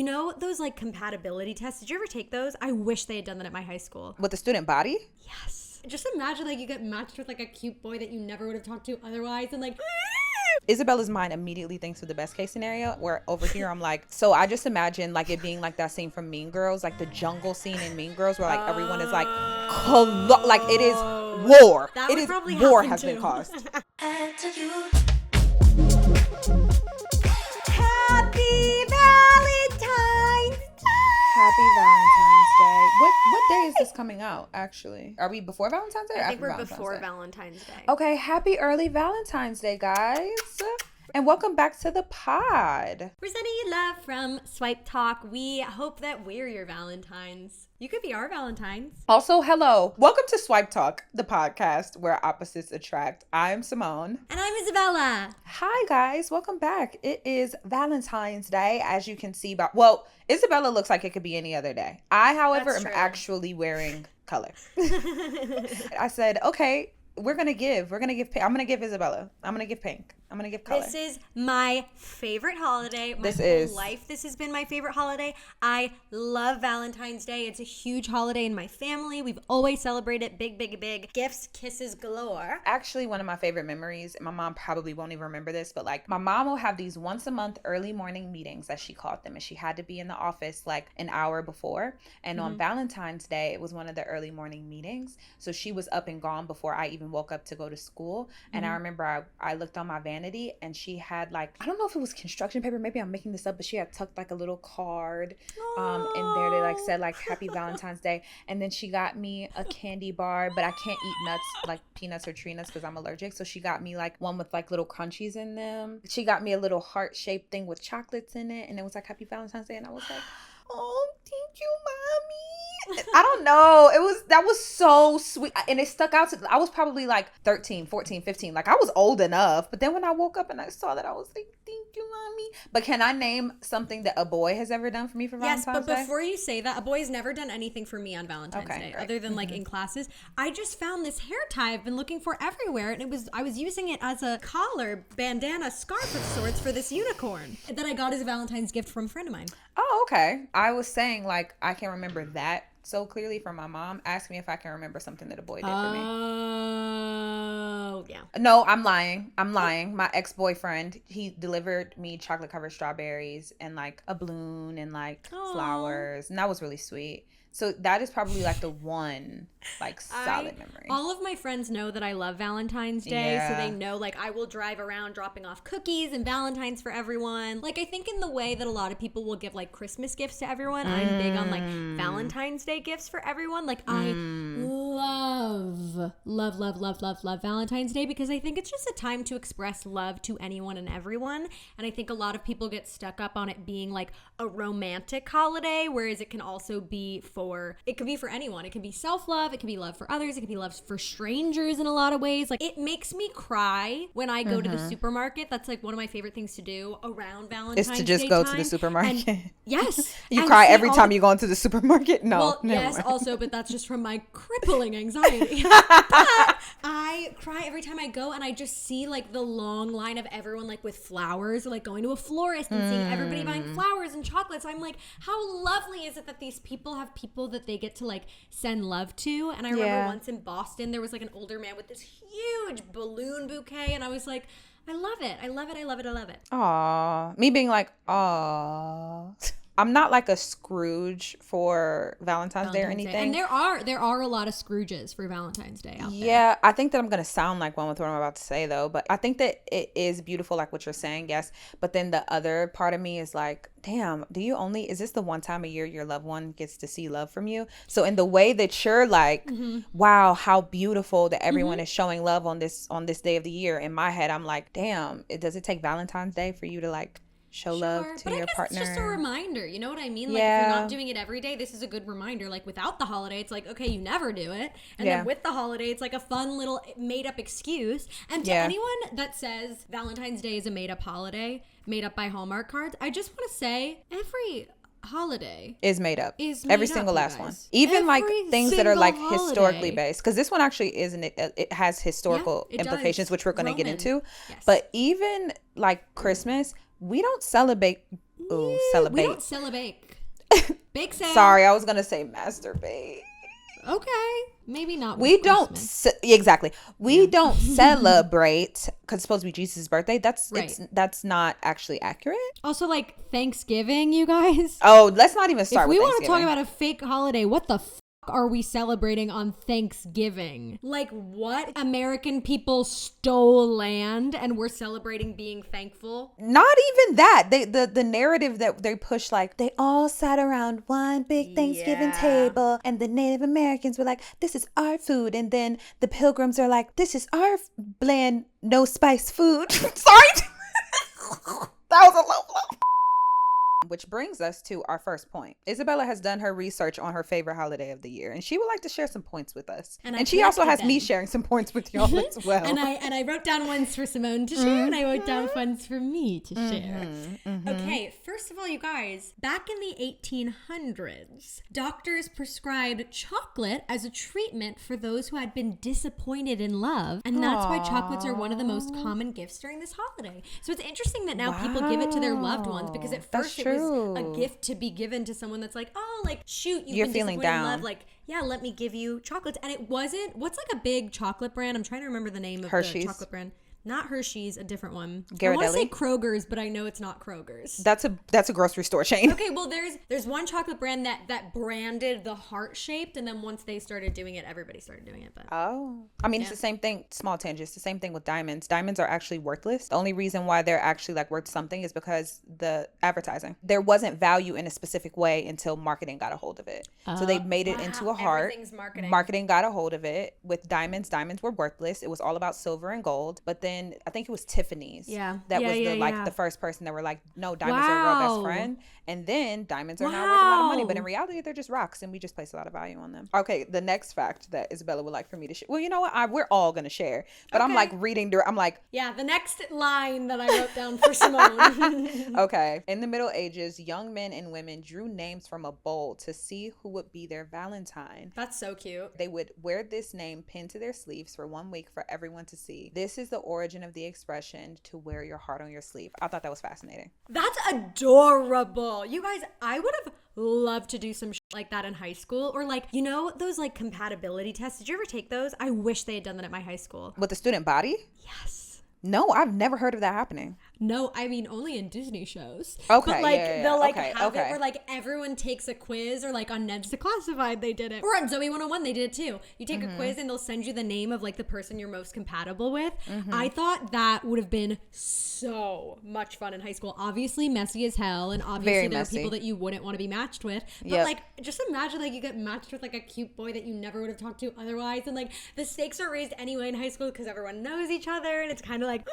You know those like compatibility tests? Did you ever take those? I wish they had done that at my high school. With the student body? Yes. Just imagine like you get matched with like a cute boy that you never would have talked to otherwise, and like... Isabella's mind immediately thinks of the best case scenario, where over here I'm like, so I just imagine like it being like that scene from Mean Girls, like the jungle scene in Mean Girls where like everyone is like like it is war. That it would is probably war happen has too. been caused. Happy Valentine's Day! Happy Valentine's Day. What day is this coming out, actually? Are we before Valentine's Day or I after think we're Valentine's before Day? Valentine's Day. Okay, happy early Valentine's Day, guys. And welcome back to the pod. We're sending you love from Swipe Talk. We hope that we're your Valentines. You could be our Valentines. Also, hello. Welcome to Swipe Talk, the podcast where opposites attract. I'm Simone. And I'm Isabella. Hi, guys. Welcome back. It is Valentine's Day, as you can see. Isabella looks like it could be any other day. I, however, am actually wearing color. I said, okay, we're going to give pink. I'm going to give Isabella. I'm going to give pink. I'm going to give color. This is my favorite holiday. My whole life, this has been my favorite holiday. I love Valentine's Day. It's a huge holiday in my family. We've always celebrated big, big, big. Gifts, kisses galore. Actually, one of my favorite memories, my mom probably won't even remember this, but like my mom will have these once a month early morning meetings, as she called them, and she had to be in the office like an hour before. And on Valentine's Day, it was one of the early morning meetings. So she was up and gone before I even woke up to go to school. And I remember I looked on my vanity and she had like, I don't know if it was construction paper, maybe I'm making this up, but she had tucked like a little card in there that like said like Happy Valentine's Day. And then she got me a candy bar, but I can't eat nuts like peanuts or tree nuts because I'm allergic. So she got me like one with like little crunchies in them. She got me a little heart-shaped thing with chocolates in it, and it was like Happy Valentine's Day. And I was like, oh, thank you, mommy. I don't know. That was so sweet. And it stuck out I was probably like 13, 14, 15. Like I was old enough. But then when I woke up and I saw that, I was like, thank you, mommy. But can I name something that a boy has ever done for me for Valentine's Day? Yes, but before you say that, a boy has never done anything for me on Valentine's Day, right. other than like in classes. I just found this hair tie I've been looking for everywhere, and I was using it as a collar, bandana, scarf of sorts for this unicorn that I got as a Valentine's gift from a friend of mine. Oh, okay. I was saying like I can remember that so clearly from my mom. Ask me if I can remember something that a boy did for me. Oh, yeah. No, I'm lying. My ex-boyfriend, he delivered me chocolate covered strawberries and like a balloon and like flowers, and that was really sweet. So that is probably like the one like solid memory. All of my friends know that I love Valentine's Day, so they know like I will drive around dropping off cookies and Valentines for everyone. Like I think in the way that a lot of people will give like Christmas gifts to everyone, I'm big on like Valentine's Day gifts for everyone. Like I love Valentine's Day because I think it's just a time to express love to anyone and everyone. And I think a lot of people get stuck up on it being like a romantic holiday, whereas it can also be it could be for anyone. It can be self-love. It can be love for others. It can be love for strangers in a lot of ways. Like it makes me cry when I go to the supermarket. That's like one of my favorite things to do around Valentine's Day. Is to just go to the supermarket. And, yes. You cry every time you go into the supermarket? No. Well, yes, mind. also, but that's just from my crippling anxiety. But I cry every time I go, and I just see like the long line of everyone like with flowers, or like going to a florist and seeing everybody buying flowers and chocolates. I'm like, how lovely is it that these people have people that they get to like send love to? And I remember once in Boston, there was like an older man with this huge balloon bouquet, and I was like, I love it. I love it. I love it. I love it. Aww. Me being like, aww. I'm not like a Scrooge for Valentine's Day or anything. And there are a lot of Scrooges for Valentine's Day out there. Yeah, I think that I'm going to sound like one with what I'm about to say though, but I think that it is beautiful like what you're saying, yes. But then the other part of me is like, damn, is this the one time a year your loved one gets to see love from you? So in the way that you're like, wow, how beautiful that everyone is showing love on this day of the year. In my head, I'm like, damn, does it take Valentine's Day for you to like show love to your partner? It's just a reminder, you know what I mean? Like if you're not doing it every day, this is a good reminder. Like without the holiday, it's like, okay, you never do it. And then with the holiday, it's like a fun little made up excuse. And to anyone that says Valentine's Day is a made up holiday, made up by Hallmark cards, I just want to say every holiday is made up. Every single last one. Even like things that are like historically based, because this one actually it has historical implications, which we're going to get into. Yes. But even like Christmas, We don't celebrate. Oh, celebrate. We don't celebrate. Bake sale. Sorry, I was gonna say masturbate. Okay, maybe not. We don't exactly. We don't celebrate because it's supposed to be Jesus' birthday. That's right. That's not actually accurate. Also, like Thanksgiving, you guys. Oh, let's not even start. If with we want to Thanksgiving. talk about a fake holiday, what the are we celebrating on Thanksgiving? Like, what? American people stole land and we're celebrating being thankful? Not even that. The narrative that they push, like they all sat around one big Thanksgiving table and the Native Americans were like, this is our food, and then the Pilgrims are like, this is our bland no spice food. Sorry. That was a low blow. Which brings us to our first point. Isabella has done her research on her favorite holiday of the year, and she would like to share some points with us. And she also has me sharing some points with y'all as well. And I wrote down ones for Simone to share, and I wrote down ones for me to share. Okay, first of all, you guys, back in the 1800s, doctors prescribed chocolate as a treatment for those who had been disappointed in love, and that's why chocolates are one of the most common gifts during this holiday. So it's interesting that now people give it to their loved ones, because at first it was a gift to be given to someone that's like, oh, like, shoot, you're feeling down. In love. Like, yeah, let me give you chocolates. And it wasn't, what's like a big chocolate brand? I'm trying to remember the name of the chocolate brand. Not Hershey's, a different one. Ghirardelli? I want to say Kroger's, but I know it's not Kroger's. That's a grocery store chain. Okay, well, there's one chocolate brand that branded the heart shaped, and then once they started doing it, everybody started doing it. But I mean, it's the same thing. Small tangent. It's the same thing with diamonds. Diamonds are actually worthless. The only reason why they're actually like worth something is because the advertising. There wasn't value in a specific way until marketing got a hold of it. So they made it into a heart. Everything's marketing. Marketing got a hold of it. With diamonds, diamonds were worthless. It was all about silver and gold. But then I think it was Tiffany's. That was the first person that were like, no, diamonds are a real best friend. And then diamonds are now worth a lot of money. But in reality, they're just rocks, and we just place a lot of value on them. Okay, the next fact that Isabella would like for me to share. Well, you know what? We're all going to share. But I'm like reading. I'm like. Yeah, the next line that I wrote down for Simone. Okay. In the Middle Ages, young men and women drew names from a bowl to see who would be their Valentine. That's so cute. They would wear this name pinned to their sleeves for 1 week for everyone to see. This is the origin of the expression to wear your heart on your sleeve. I thought that was fascinating. That's adorable. You guys, I would have loved to do some like that in high school, or like, you know, those like compatibility tests. Did you ever take those? I wish they had done that at my high school. With the student body? Yes. No, I've never heard of that happening. No, I mean only in Disney shows. Okay, but like they'll like have it where like everyone takes a quiz, or like on Ned's Declassified they did it, or on Zoe 101 they did it too. You take a quiz and they'll send you the name of like the person you're most compatible with. I thought that would have been so much fun in high school. Obviously messy as hell, and obviously there are people that you wouldn't want to be matched with. But like, just imagine like you get matched with like a cute boy that you never would have talked to otherwise, and like the stakes are raised anyway in high school because everyone knows each other, and it's kind of like.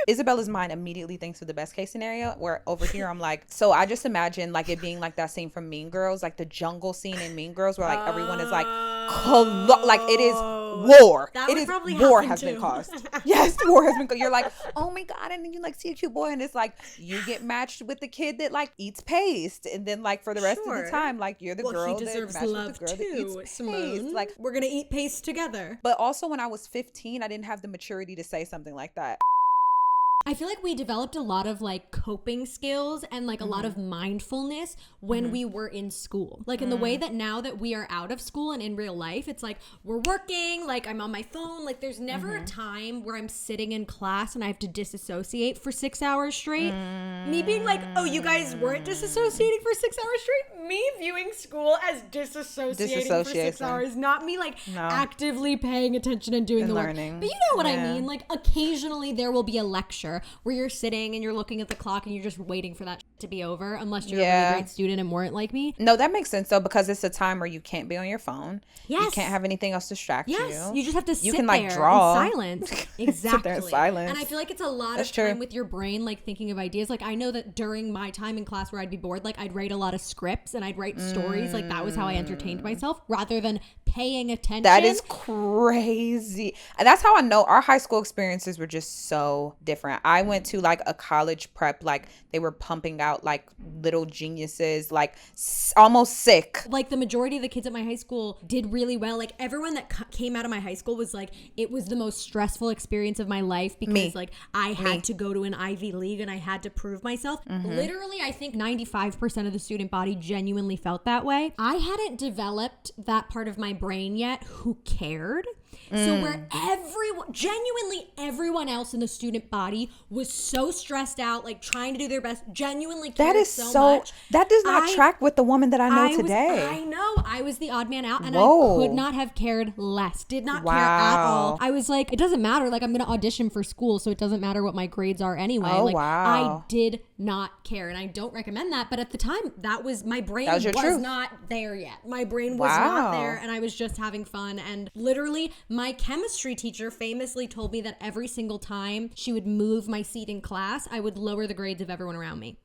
Isabella's mind immediately thinks of the best case scenario, where over here I'm like, so I just imagine like it being like that scene from Mean Girls, like the jungle scene in Mean Girls, where like everyone is like, like it is war. That would probably war happen has too. been caused. Yes, war has been. You're like, oh my god, and then you like see a cute boy, and it's like you get matched with the kid that like eats paste, and then like for the rest of the time, like you're the girl he deserves that matched love with the girl too, that eats Simone. paste. Like we're gonna eat paste together. But also when I was 15, I didn't have the maturity to say something like that. I feel like we developed a lot of like coping skills and like a lot of mindfulness when we were in school. Like in the way that now that we are out of school and in real life, it's like we're working, like I'm on my phone. Like there's never a time where I'm sitting in class and I have to disassociate for 6 hours straight. Me being like, oh, you guys weren't disassociating for 6 hours straight? Me viewing school as disassociating for 6 hours, not me like actively paying attention and doing the learning. work. But you know what I mean? Like occasionally there will be a lecture where you're sitting and you're looking at the clock and you're just waiting for that to be over, unless you're a really great student and weren't like me. No, that makes sense though, because it's a time where you can't be on your phone. Yes. You can't have anything else distract you. You just have to sit like there draw. in silence. Exactly. Sit there in silence. And I feel like it's a lot of time with your brain, like thinking of ideas. Like I know that during my time in class where I'd be bored, like I'd write a lot of scripts and I'd write stories. Like that was how I entertained myself, rather than paying attention. That is crazy. And that's how I know our high school experiences were just so different. I went to like a college prep, like they were pumping out like little geniuses, like almost sick. Like the majority of the kids at my high school did really well. Like everyone that came out of my high school was like, it was the most stressful experience of my life because like I had to go to an Ivy League and I had to prove myself. Literally, I think 95% of the student body genuinely felt that way. I hadn't developed that part of my brain yet who cared. So where genuinely everyone else in the student body was so stressed out, like trying to do their best, genuinely cared so much. That does not track with the woman that I know today. I know. I was the odd man out and I could not have cared less. Did not care at all. I was like, it doesn't matter. Like I'm going to audition for school, so it doesn't matter what my grades are anyway. I did not care. And I don't recommend that. But at the time, that was my brain was not there yet. My brain was not there and I was just having fun. And literally, my chemistry teacher famously told me that every single time she would move my seat in class, I would lower the grades of everyone around me.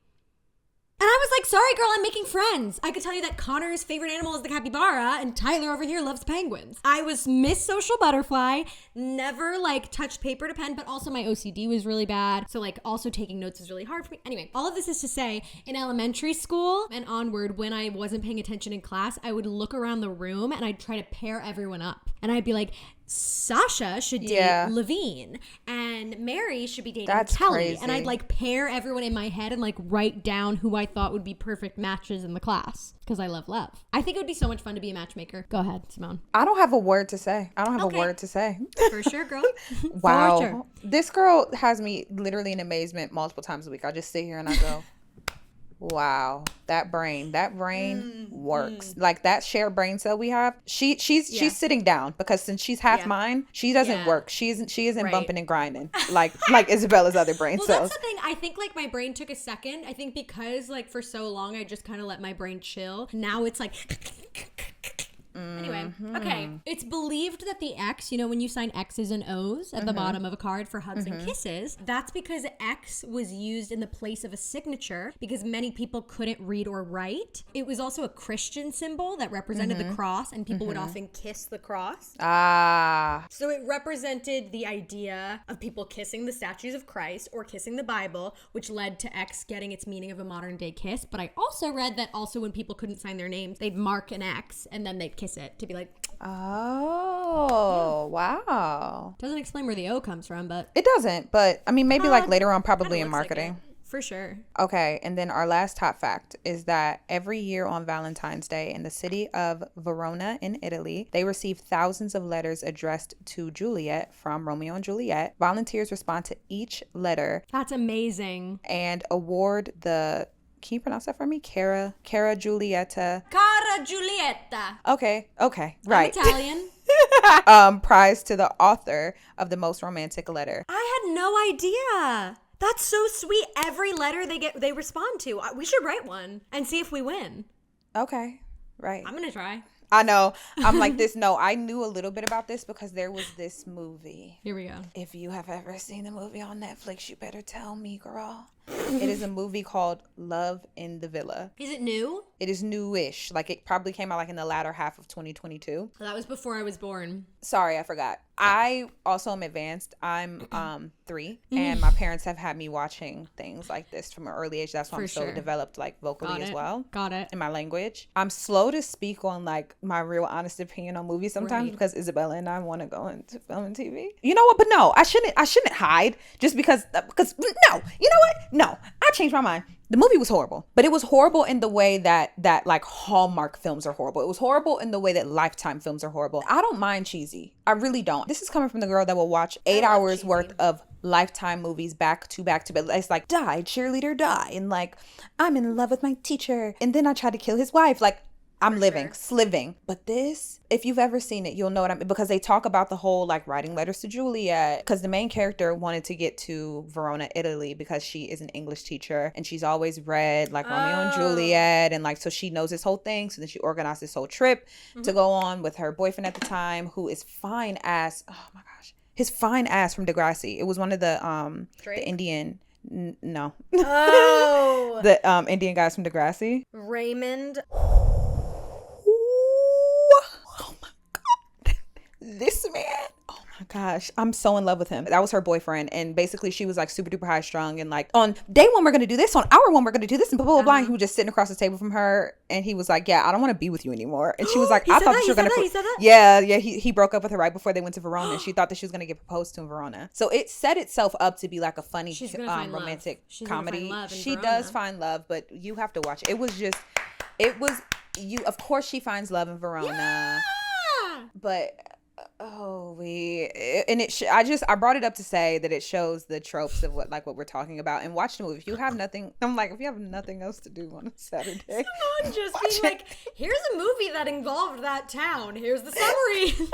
And I was like, sorry, girl, I'm making friends. I could tell you that Connor's favorite animal is the capybara and Tyler over here loves penguins. I was Miss Social Butterfly, never like touched paper to pen, but also my OCD was really bad. So like also taking notes is really hard for me. Anyway, all of this is to say in elementary school and onward, when I wasn't paying attention in class, I would look around the room and I'd try to pair everyone up. And I'd be like, Sasha should date Levine and Mary should be dating Kelly. Crazy. And I'd like pair everyone in my head and like write down who I thought would be perfect matches in the class because I love love. I think it would be so much fun to be a matchmaker. Go ahead, Simone. I don't have a word to say. For sure, girl. Wow. For sure. This girl has me literally in amazement multiple times a week. I just sit here and I go, wow, that brain works. Like that shared brain cell we have. She's sitting down because since she's half mine, she doesn't work. She isn't bumping and grinding like Isabella's other brain cells. Well, that's the thing. I think like my brain took a second. I think because like for so long I just kind of let my brain chill. Now it's like Anyway, okay. It's believed that the X, you know, when you sign X's and O's at the bottom of a card for hugs and kisses, that's because X was used in the place of a signature because many people couldn't read or write. It was also a Christian symbol that represented the cross, and people would often kiss the cross. So it represented the idea of people kissing the statues of Christ or kissing the Bible, which led to X getting its meaning of a modern day kiss. But I also read that also when people couldn't sign their names, they'd mark an X and then they'd kiss it to be like, wow. Doesn't explain where the O comes from, but it doesn't. But I mean, maybe like later on, probably in marketing. Like for sure. Okay, and then our last top fact is that every year on Valentine's Day in the city of Verona in Italy, they receive thousands of letters addressed to Juliet from Romeo and Juliet. Volunteers respond to each letter. That's amazing. And award the... Can you pronounce that for me? Cara Giulietta. Cara Giulietta. Okay, right. I'm Italian. Prize to the author of the most romantic letter. I had no idea. That's so sweet. Every letter they respond to. We should write one and see if we win. Okay, right. I'm gonna try. I know. I'm like this. No, I knew a little bit about this because there was this movie. Here we go. If you have ever seen the movie on Netflix, you better tell me, girl. It is a movie called Love in the Villa. Is it new? It is newish. Like it probably came out like in the latter half of 2022. That was before I was born. Sorry, I forgot. I also am advanced. I'm 3 and my parents have had me watching things like this from an early age. That's why I'm so developed like vocally as well. Got it. In my language. I'm slow to speak on like my real honest opinion on movies sometimes because Isabella and I want to go into film and TV. You know what? But no, I shouldn't hide just because no. You know what? No, I changed my mind. The movie was horrible, but it was horrible in the way that like Hallmark films are horrible. It was horrible in the way that Lifetime films are horrible. I don't mind cheesy. I really don't. This is coming from the girl that will watch 8 hours worth of Lifetime movies back to back. It's like, die, cheerleader, die. And like, I'm in love with my teacher. And then I try to kill his wife. Like, I'm sliving. But this, if you've ever seen it, you'll know what I mean. Because they talk about the whole like writing letters to Juliet. Because the main character wanted to get to Verona, Italy, because she is an English teacher and she's always read like Romeo and Juliet, and like so she knows this whole thing. So then she organized this whole trip to go on with her boyfriend at the time, who is fine ass. Oh my gosh, his fine ass from Degrassi. It was one of the Indian. No. Oh. The Indian guys from Degrassi. Raymond. This man, oh my gosh, I'm so in love with him. That was her boyfriend, and basically she was like super duper high strung, and like on day one we're gonna do this, on hour one we're gonna do this, and blah blah blah. And he was just sitting across the table from her, and he was like, "Yeah, I don't want to be with you anymore." And she was like, "I thought that you were gonna." He said that? Yeah. He broke up with her right before they went to Verona, and she thought that she was gonna get proposed to in Verona. So it set itself up to be like a funny romantic comedy. She does find love, but you have to watch it. It was you. Of course, she finds love in Verona, but. I brought it up to say that it shows the tropes of what we're talking about, and watch the movie. If you have nothing else to do on a Saturday, someone just being like, here's a movie that involved that town, here's the summary.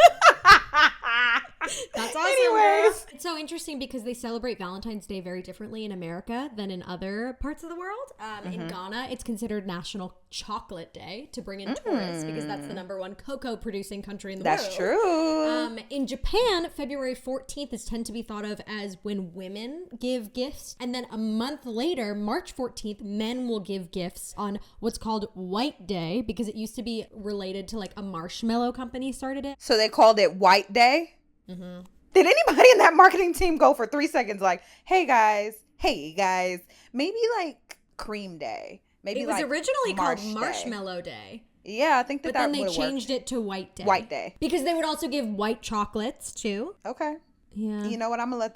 That's awesome. Anyways, it's so interesting because they celebrate Valentine's Day very differently in America than in other parts of the world. In Ghana, it's considered National Chocolate Day to bring in tourists because that's the #1 cocoa producing country in the world. That's true. In Japan, February 14th is tend to be thought of as when women give gifts. And then a month later, March 14th, men will give gifts on what's called White Day because it used to be related to like a marshmallow company started it. So they called it White Day? Mm-hmm. Did anybody in that marketing team go for 3 seconds like, hey guys, maybe like Cream Day? Maybe it was like originally called Marshmallow Day. Yeah, I think that then they changed it to White Day. White Day. Because they would also give white chocolates too. Okay. Yeah. You know what? I'm going to let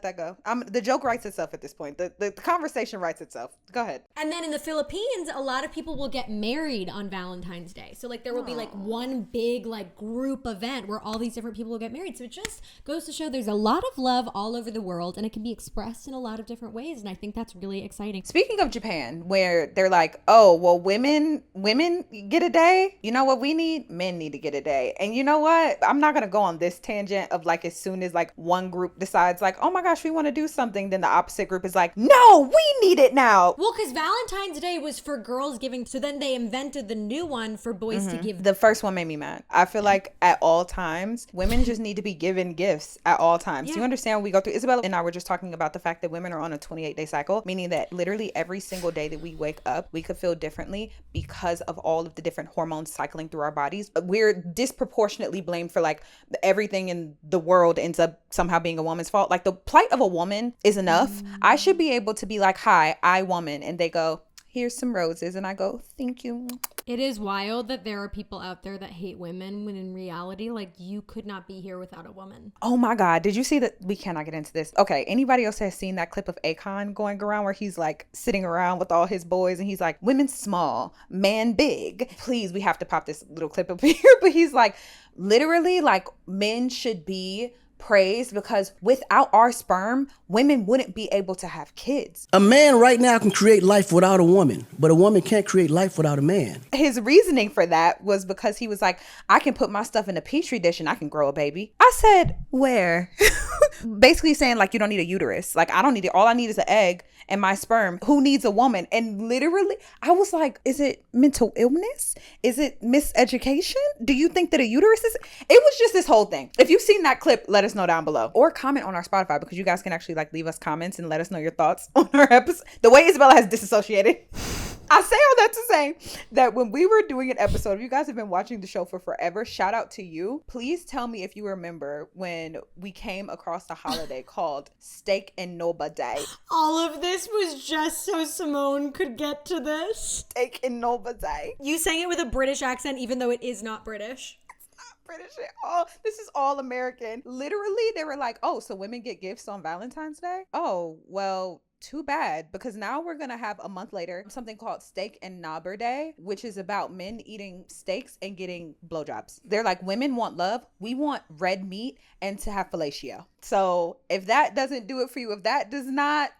that go. The joke writes itself at this point. The conversation writes itself. Go ahead. And then in the Philippines, a lot of people will get married on Valentine's Day. So like there will be like one big like group event where all these different people will get married. So it just goes to show there's a lot of love all over the world and it can be expressed in a lot of different ways. And I think that's really exciting. Speaking of Japan, where they're like, oh, well, women get a day. You know what we need? Men need to get a day. And you know what? I'm not going to go on this tangent of like as soon as like one group decides like, oh my gosh, we want to do something, then the opposite group is like, no, we need it now. Well, because Valentine's Day was for girls giving, so then they invented the new one for boys to give. The first one made me mad. I feel like at all times women just need to be given gifts at all times. Do you understand what we go through? Isabella and I were just talking about the fact that women are on a 28-day cycle, meaning that literally every single day that we wake up we could feel differently because of all of the different hormones cycling through our bodies. We're disproportionately blamed for like everything in the world ends up somehow being a woman's fault. Like the plight of a woman is enough. I should be able to be like, hi, I woman, and they go, here's some roses, and I go, thank you. It is wild that there are people out there that hate women when in reality, like, you could not be here without a woman. Oh my God. Did you see that? We cannot get into this. Okay. Anybody else has seen that clip of Akon going around where he's like sitting around with all his boys and he's like, women small, man big. Please, we have to pop this little clip up here. But he's like, literally, like, men should be praised because without our sperm, women wouldn't be able to have kids. A man right now can create life without a woman, but a woman can't create life without a man. His reasoning for that was because he was like, I can put my stuff in a petri dish and I can grow a baby. I said, where? Basically saying like, you don't need a uterus. Like, I don't need it. All I need is an egg and my sperm. Who needs a woman? And literally, I was like, is it mental illness? Is it miseducation? Do you think that a uterus is? It was just this whole thing. If you've seen that clip, let us know down below or comment on our Spotify because you guys can actually like leave us comments and let us know your thoughts on our episode. The way Isabella has disassociated. I say all that to say that when we were doing an episode, if you guys have been watching the show for forever, shout out to you. Please tell me if you remember when we came across a holiday called Steak and Noba Day. All of this was just so Simone could get to this. Steak and Noba Day. You sang it with a British accent even though it is not British. British at all. This is all American. Literally, they were like, oh, so women get gifts on Valentine's Day? Oh, well, too bad, because now we're gonna have a month later something called Steak and Knobber Day, which is about men eating steaks and getting blowjobs. They're like, women want love, we want red meat and to have fellatio. So if that doesn't do it for you, if that does not,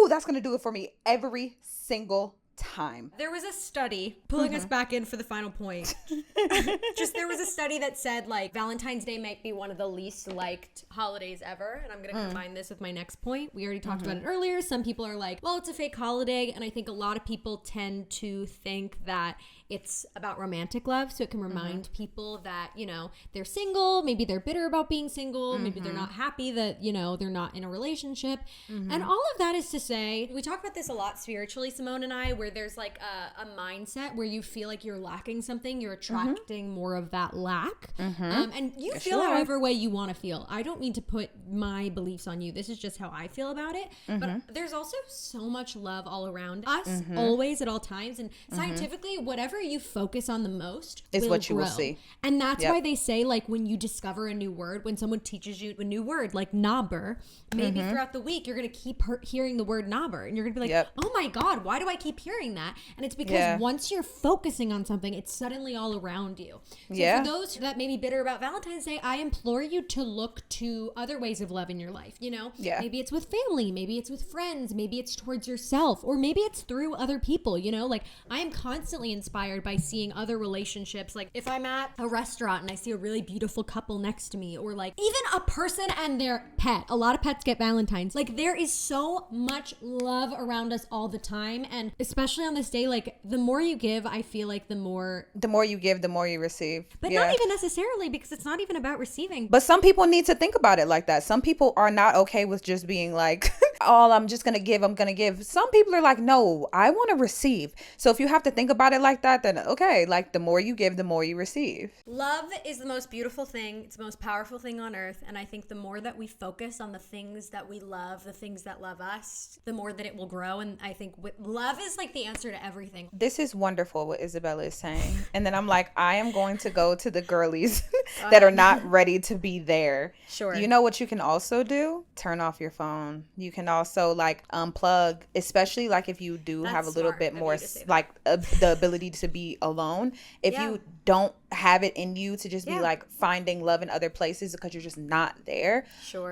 that's gonna do it for me every single time. There was a study pulling us back in for the final point. There was a study that said like Valentine's Day might be one of the least liked holidays ever, and I'm going to combine this with my next point. We already talked about it earlier. Some people are like, well, it's a fake holiday, and I think a lot of people tend to think that it's about romantic love, so it can remind people that, you know, they're single, maybe they're bitter about being single, maybe they're not happy that, you know, they're not in a relationship. And all of that is to say, we talk about this a lot spiritually, Simone and I, where there's like a mindset where you feel like you're lacking something, you're attracting more of that lack. And you feel however way you want to feel. I don't mean to put my beliefs on you. This is just how I feel about it. But there's also so much love all around us, always, at all times. And scientifically, whatever you focus on the most is what you grow. will see. And that's why they say, like, when you discover a new word, when someone teaches you a new word, like knobber, maybe throughout the week, you're going to keep hearing the word knobber. And you're going to be like, oh my God, why do I keep hearing that? And it's because once you're focusing on something, it's suddenly all around you. So for those that may be bitter about Valentine's Day, I implore you to look to other ways of love in your life. You know, maybe it's with family, maybe it's with friends, maybe it's towards yourself, or maybe it's through other people. You know, like, I am constantly inspired by seeing other relationships. Like, if I'm at a restaurant and I see a really beautiful couple next to me, or like even a person and their pet. A lot of pets get Valentines. Like, there is so much love around us all the time, and especially on this day, like, the more you give, I feel like the more you give, the more you receive. But not even necessarily, because it's not even about receiving. But some people need to think about it like that. Some people are not okay with just being like, oh, I'm just gonna give, I'm gonna give. Some people are like, no, I want to receive. So if you have to think about it like that, then okay, like, the more you give, the more you receive. Love is the most beautiful thing. It's the most powerful thing on earth. And I think the more that we focus on the things that we love, the things that love us, the more that it will grow. And I think love is like the answer to everything. This is wonderful what Isabella is saying. And then I'm like, I am going to go to the girlies that are not ready to be there. Sure. You know what you can also do? Turn off your phone. You can also, like, unplug, especially like if you do have a little bit more like the ability to be alone. If you don't have it in you to just be like finding love in other places because you're just not there,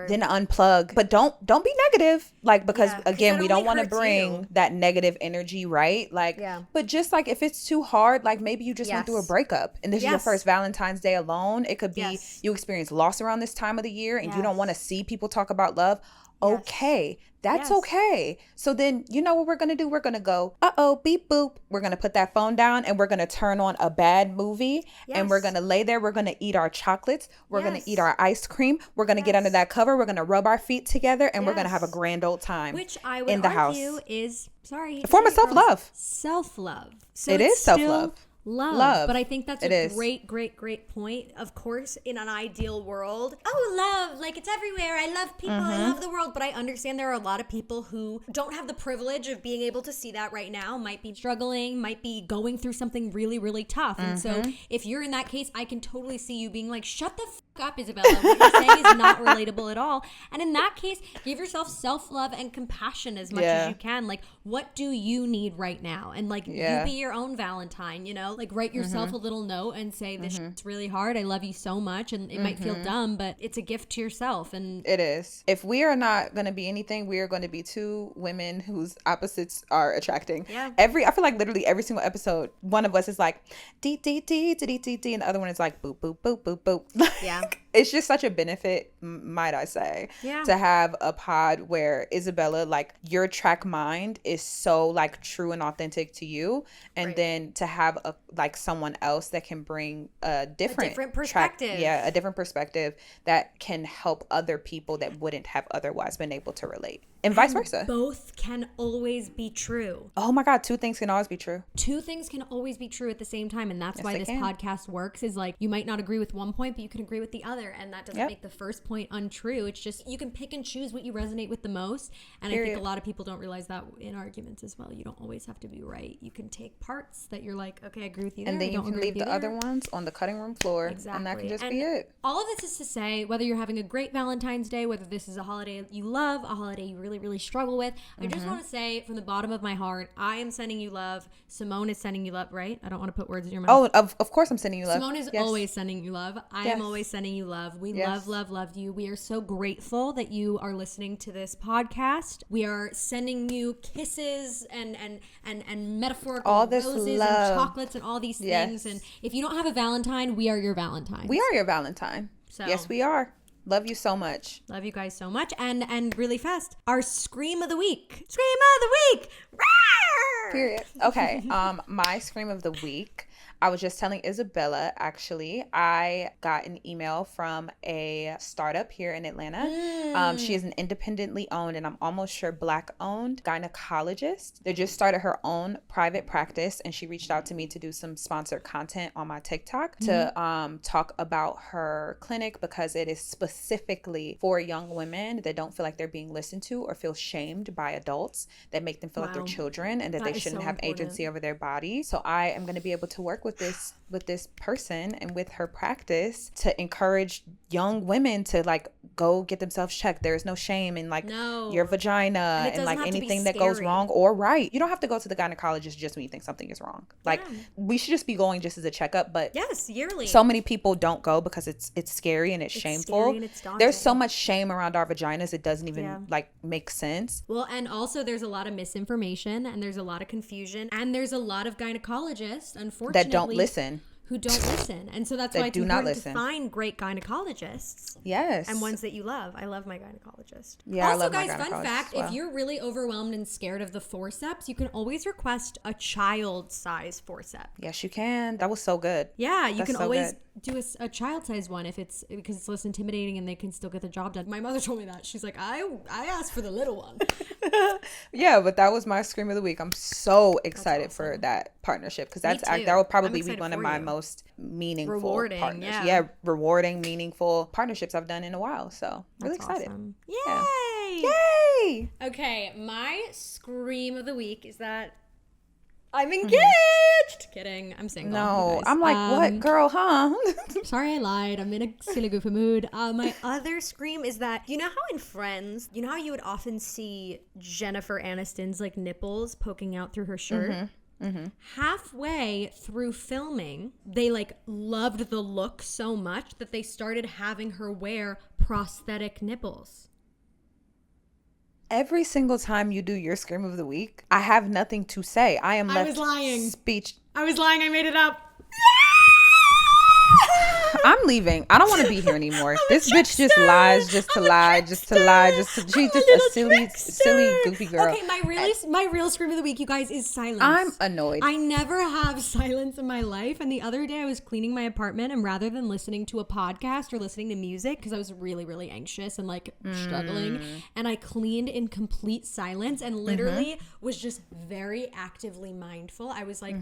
then unplug. But don't be negative, like, because again, we don't want to bring that negative energy, right? Like, but just like, if it's too hard, like, maybe you just went through a breakup and this is your first Valentine's Day alone. It could be you experience loss around this time of the year and you don't want to see people talk about love. Okay, that's okay. So then, you know what we're going to do? We're going to go, beep boop. We're going to put that phone down and we're going to turn on a bad movie and we're going to lay there. We're going to eat our chocolates. We're going to eat our ice cream. We're going to get under that cover. We're going to rub our feet together and we're going to have a grand old time. Which I would in the argue house. Is, sorry, a form of self-love. Self-love. So it is self-love. Love. But I think that's a great point. Of course, in an ideal world, love, like, it's everywhere. I love people. I love the world. But I understand there are a lot of people who don't have the privilege of being able to see that right now, might be struggling, might be going through something really, really tough. And so if you're in that case, I can totally see you being like, shut the up, Isabella. What you're saying is not relatable at all. And in that case, give yourself self-love and compassion as much as you can. Like, what do you need right now? And like, you be your own Valentine, you know, like, write yourself a little note and say, this shit's really hard. I love you so much. And it might feel dumb, but it's a gift to yourself. And it is. If we are not going to be anything, we are going to be two women whose opposites are attracting. I feel like literally every single episode, one of us is like, dee, dee, dee, dee, dee, dee, and the other one is like, boop, boop, boop, boop, boop. It's just such a benefit, might I say, to have a pod where Isabella, like, your track mind is so, like, true and authentic to you, and then to have someone else that can bring a different perspective, a different perspective that can help other people that wouldn't have otherwise been able to relate. And vice versa. Both can always be true. Oh my God, two things can always be true. Two things can always be true at the same time. And that's why this podcast works, is like, you might not agree with one point, but you can agree with the other. And that doesn't make the first point untrue. It's just, you can pick and choose what you resonate with the most. And I think a lot of people don't realize that in arguments as well. You don't always have to be right. You can take parts that you're like, okay, I agree with you there. And then you can leave the other ones on the cutting room floor. Exactly. And that can just be it. All of this is to say, whether you're having a great Valentine's Day, whether this is a holiday you love, a holiday you really, really struggle with, I just want to say from the bottom of my heart, I am sending you love. Simone is sending you love, right? I don't want to put words in your mouth. Oh, of course I'm sending you love. Simone is always sending you love. I am always sending you love. We love you. We are so grateful that you are listening to this podcast. We are sending you kisses and metaphorical all this roses love. And chocolates and all these things. And if you don't have a Valentine, we are your Valentine. We are your Valentine. So, yes, we are. Love you so much. Love you guys so much. And really fast, our scream of the week. Scream of the week. Rawr! Period. Okay. My scream of the week I was just telling Isabella, actually, I got an email from a startup here in Atlanta. She is an independently owned, and I'm almost sure Black owned gynecologist. They just started her own private practice, and she reached out to me to do some sponsored content on my TikTok to talk about her clinic, because it is specifically for young women that don't feel like they're being listened to or feel shamed by adults that make them feel like they're children and that they shouldn't have agency over their body. So I am going to be able to work with this person and with her practice to encourage young women to like go get themselves checked. There is no shame in like your vagina and like anything that goes wrong or right. You don't have to go to the gynecologist just when you think something is wrong. Like we should just be going just as a checkup, but yes, yearly. So many people don't go because it's scary and it's shameful. Scary and it's daunting. There's so much shame around our vaginas, it doesn't even like make sense. Well, and also there's a lot of misinformation and there's a lot of confusion and there's a lot of gynecologists, unfortunately, that don't listen. Who don't listen. And so that's why it's important to find great gynecologists. Yes. And ones that you love. I love my gynecologist. Yeah, also, I love guys, my gynecologist fun fact, if you're really overwhelmed and scared of the forceps, you can always request a child-size forceps. Yes, you can. That was so good. Yeah, you can always do a child-size one if it's because it's less intimidating and they can still get the job done. My mother told me that. She's like, I asked for the little one. Yeah, but that was my scream of the week. I'm so excited for that partnership because that will probably be one of my most meaningful rewarding rewarding, meaningful partnerships I've done in a while. So really excited. Awesome. Yay! Yay! Okay, my scream of the week is that I'm engaged. Kidding. I'm single. No, I'm like, what, girl, huh? Sorry, I lied. I'm in a silly goofy mood. My other scream is that, you know how in Friends, you know how you would often see Jennifer Aniston's like nipples poking out through her shirt? Halfway through filming, they like loved the look so much that they started having her wear prosthetic nipples. Every single time you do your scream of the week, I have nothing to say. I was lying. Speech. I was lying. I made it up. I'm leaving. I don't want to be here anymore. This bitch just lies just to lie. She's just a silly, goofy girl. Okay, my real scream of the week, you guys, is silence. I'm annoyed. I never have silence in my life. And the other day I was cleaning my apartment, and rather than listening to a podcast or listening to music, because I was really, really anxious and like struggling, and I cleaned in complete silence and literally was just very actively mindful. I was like,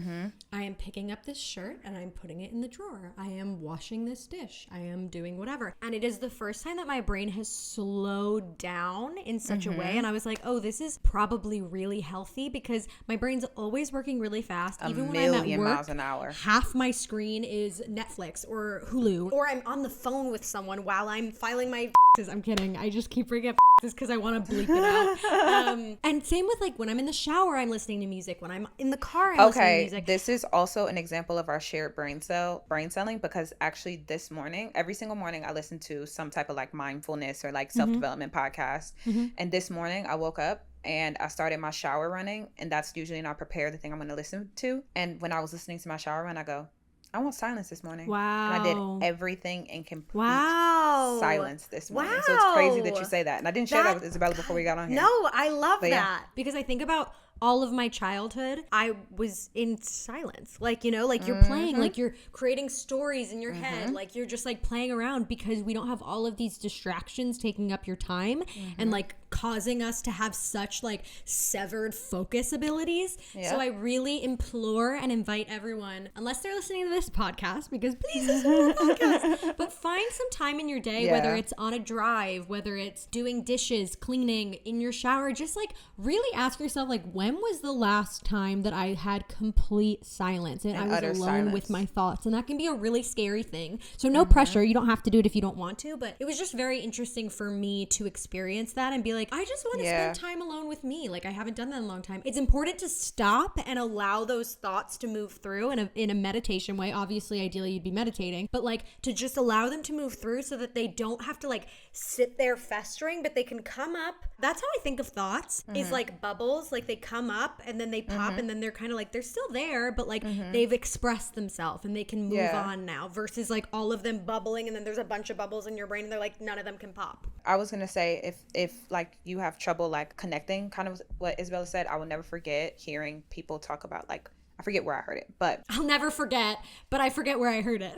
I am picking up this shirt and I'm putting it in the drawer. I am washing this dish. I am doing whatever. And it is the first time that my brain has slowed down in such a way. And I was like, oh, this is probably really healthy because my brain's always working really fast. Even when I'm at work, miles an hour. Half my screen is Netflix or Hulu, or I'm on the phone with someone while I'm filing my I'm kidding. I just keep bringing up because I want to bleep it out. And same with like when I'm in the shower, I'm listening to music. When I'm in the car, I'm listening to music. This is also an example of our shared brain celling because actually this morning, every single morning, I listen to some type of like mindfulness or like self-development podcast. And this morning I woke up and I started my shower running, and that's usually not prepared the thing I'm going to listen to. And when I was listening to my shower run, I go, I want silence this morning. Wow. And I did everything in complete silence this morning. So it's crazy that you say that. And I didn't share that with Isabella before we got on here. No, I love that. Because I think about all of my childhood, I was in silence. Like, you know, like you're playing, like you're creating stories in your head. Like you're just like playing around because we don't have all of these distractions taking up your time and like causing us to have such like severed focus abilities. So I really implore and invite everyone, unless they're listening to this podcast, because please listen to the podcast, but find some time in your day, whether it's on a drive, whether it's doing dishes, cleaning, in your shower, just like really ask yourself, like, when was the last time that I had complete silence and I was alone with my thoughts? And that can be a really scary thing. So no pressure. You don't have to do it if you don't want to, but it was just very interesting for me to experience that and be like, I just want to spend time alone with me. Like I haven't done that in a long time. It's important to stop and allow those thoughts to move through in a meditation way. Obviously, ideally you'd be meditating, but like to just allow them to move through so that they don't have to like sit there festering, but they can come up. That's how I think of thoughts is like bubbles. Like they come up and then they pop and then they're kind of like, they're still there, but like they've expressed themselves and they can move on now, versus like all of them bubbling and then there's a bunch of bubbles in your brain and they're like, none of them can pop. I was going to say, if like you have trouble like connecting, kind of what Isabella said, I will never forget hearing people talk about like, I forget where I heard it, but I'll never forget, but I forget where I heard it.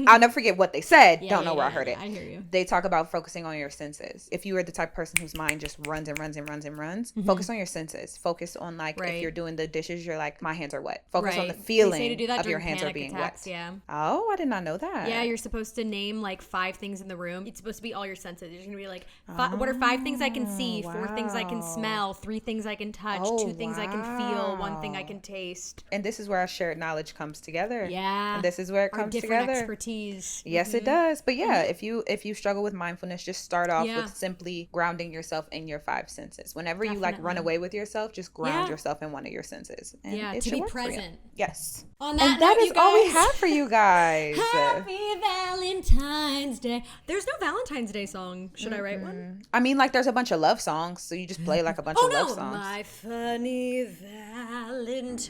I'll never forget what they said. Don't know where I heard it. I hear you. They talk about focusing on your senses. If you are the type of person whose mind just runs and runs and runs and runs, focus on your senses. Focus on like, if you're doing the dishes, you're like, my hands are wet. Focus on the feeling of your hands are being wet. Yeah. Oh, I did not know that. Yeah, you're supposed to name like 5 things in the room. It's supposed to be all your senses. You're gonna be like, what are 5 things I can see, 4 things I can smell, 3 things I can touch, 2 things I can feel, 1 thing I can taste. And this is where our shared knowledge comes together. Yeah. And this is where it comes together. Expertise. Yes, it does. But yeah, if you struggle with mindfulness, just start off with simply grounding yourself in your 5 senses. Whenever you like run away with yourself, just ground yourself in one of your senses. And to be present. Yes. On that and that note, is all we have for you guys. Happy Valentine's Day. There's no Valentine's Day song. Should I write one? I mean, like, there's a bunch of love songs, so you just play like a bunch of love songs. My funny Valentine.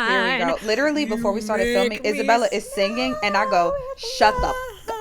Here we go. Literally, before we started filming, Isabella is singing, and I go, shut the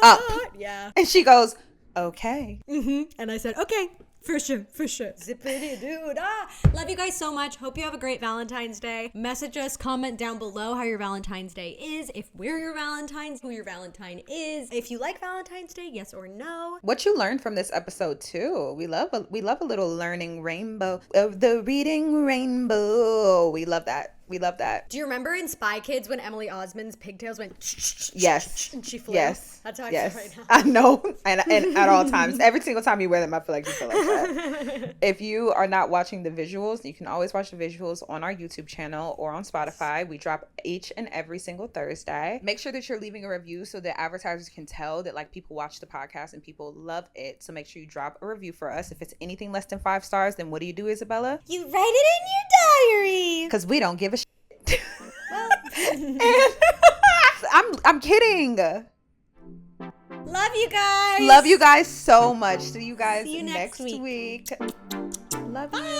up. Yeah. And she goes, okay. And I said, okay. For sure. Zippity doo dah. Love you guys so much. Hope you have a great Valentine's Day. Message us, comment down below how your Valentine's Day is. If we're your Valentines, who your Valentine is. If you like Valentine's Day, yes or no. What you learned from this episode too. We love a little learning rainbow of the reading rainbow. We love that. We love that. Do you remember in Spy Kids when Emily Osmond's pigtails went yes and she flew? Yes. That's how I feel right now. I know. And at all times. Every single time you wear them, I feel like you feel like that. If you are not watching the visuals, you can always watch the visuals on our YouTube channel or on Spotify. We drop each and every single Thursday. Make sure that you're leaving a review so that advertisers can tell that like people watch the podcast and people love it. So make sure you drop a review for us. If it's anything less than 5 stars, then what do, Isabella? You write it in your diary. Because we don't give a and I'm kidding. Love you guys. Love you guys so much. See you guys next next week. Love you.